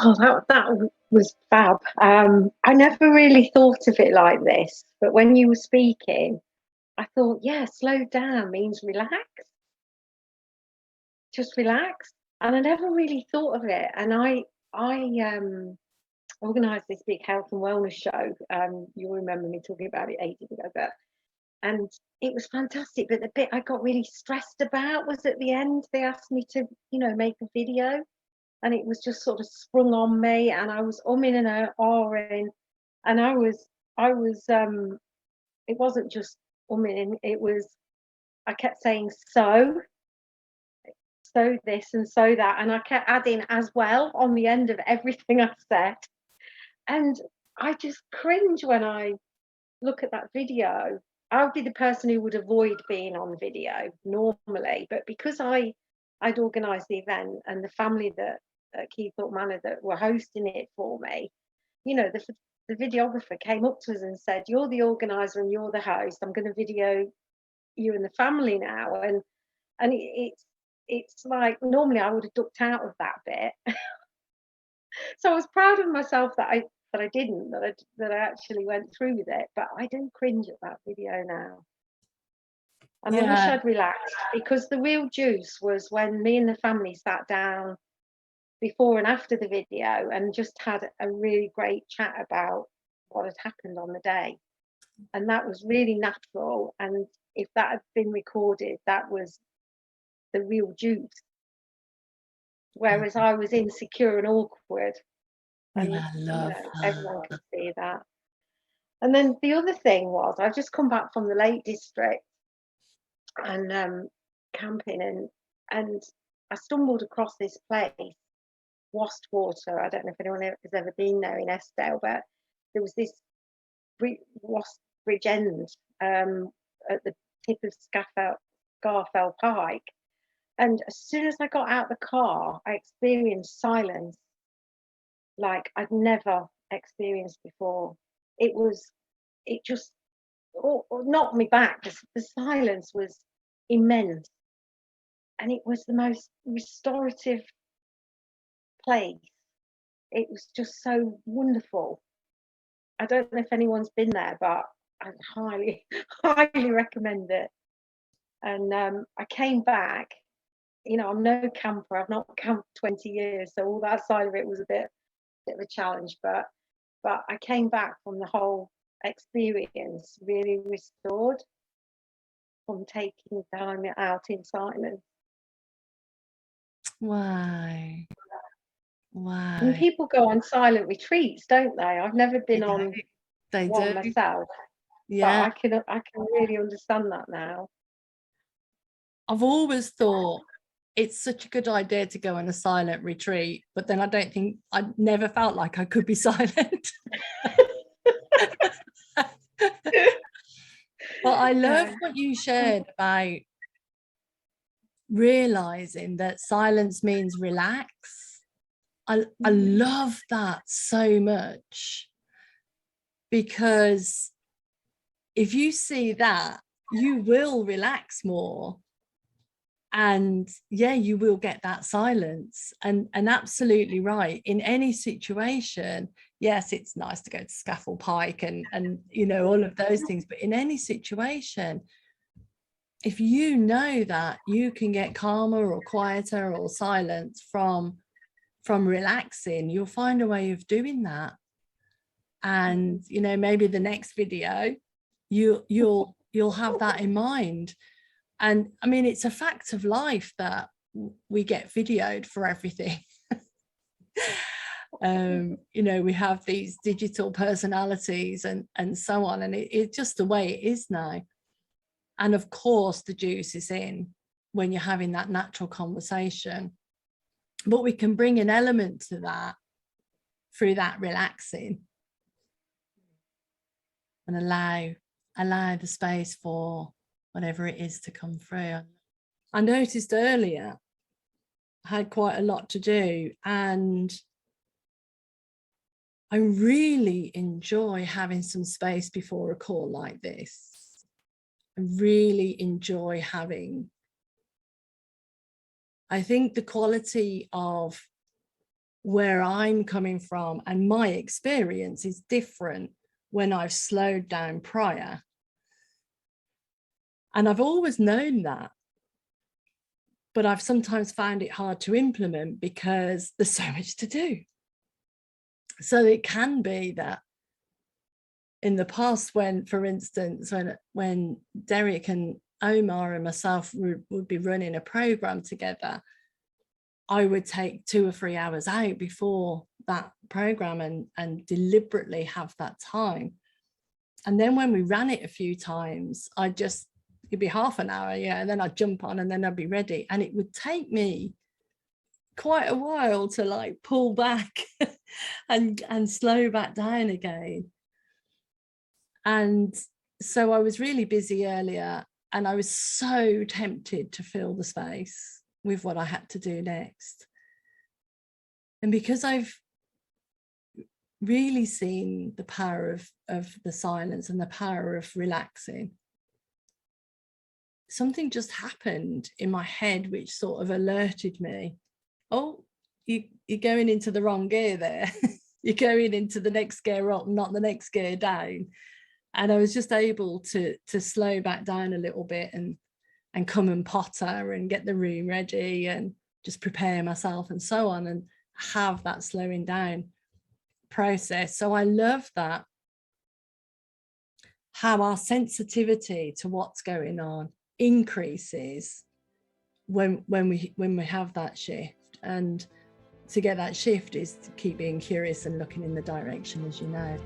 Oh, that was fab. I never really thought of it like this, but when you were speaking, I thought, yeah, slow down means relax, just relax. And I never really thought of it. And I organised this big health and wellness show. You'll remember me talking about it ages ago, and it was fantastic. But the bit I got really stressed about was at the end. They asked me to, make a video, and it was just sort of sprung on me, and I was umming and ahhing, and I was it wasn't just umming, I kept saying so this and so that, and I kept adding as well on the end of everything I said. And I just cringe when I look at that video. I would be the person who would avoid being on video normally, but because I'd organised the event, and the family that at Keythorpe Manor that were hosting it for me, the videographer came up to us and said, "You're the organizer and you're the host. I'm going to video you and the family now." And it's like, normally I would have ducked out of that bit. So I was proud of myself that I actually went through with it. But I do cringe at that video now. And I wish Yeah. I'd relaxed, because the real juice was when me and the family sat down before and after the video and just had a really great chat about what had happened on the day. And that was really natural. And if that had been recorded, that was the real juice. Whereas I was insecure and awkward, and Yeah, love everyone that. could see that. And then the other thing was, I've just come back from the Lake District and camping, and I stumbled across this place, Wastwater. I don't know if anyone has ever been there in Eskdale, but there was this Wast Bridge End at the tip of Scarfell Pike. And as soon as I got out the car, I experienced silence like I'd never experienced before. It just knocked me back. The silence was immense, and it was the most restorative place. It was just so wonderful. I don't know if anyone's been there, but I highly, highly recommend it. And I came back. I'm no camper. I've not camped 20 years, so all that side of it was a bit of a challenge. But I came back from the whole experience really restored from taking time out in silence. Wow. Wow. And people go on silent retreats, don't they? I've never been on They one do. myself, Yeah. but I can really understand that now. I've always thought it's such a good idea to go on a silent retreat, but then I never felt like I could be silent. But I love what you shared about realizing that silence means relax. I love that so much, because if you see that, you will relax more. And yeah, you will get that silence. And absolutely right. In any situation, yes, it's nice to go to Scaffold Pike and all of those things. But in any situation, if you know that you can get calmer or quieter or silence from relaxing, you'll find a way of doing that. And maybe the next video, you'll have that in mind. And I mean, it's a fact of life that we get videoed for everything. We have these digital personalities and so on, and it's just the way it is now. And of course, the juice is in when you're having that natural conversation. But we can bring an element to that through that relaxing and allow the space for whatever it is to come through. I noticed earlier I had quite a lot to do, and I really enjoy having some space before a call like this. I really enjoy having, I think the quality of where I'm coming from, and my experience is different when I've slowed down prior. And I've always known that, but I've sometimes found it hard to implement because there's so much to do. So it can be that in the past, when, for instance, when Derek and Omar and myself would be running a program together, I would take 2 or 3 hours out before that program and deliberately have that time. And then when we ran it a few times, it'd be half an hour, and then I'd jump on and then I'd be ready. And it would take me quite a while to like pull back and slow back down again. And so I was really busy earlier, and I was so tempted to fill the space with what I had to do next. And because I've really seen the power of the silence and the power of relaxing, something just happened in my head which sort of alerted me, oh, you're going into the wrong gear there. You're going into the next gear up, not the next gear down. And I was just able to slow back down a little bit and come and potter and get the room ready and just prepare myself and so on, and have that slowing down process. So I love that, how our sensitivity to what's going on increases when we have that shift. And to get that shift is to keep being curious and looking in the direction, as you know.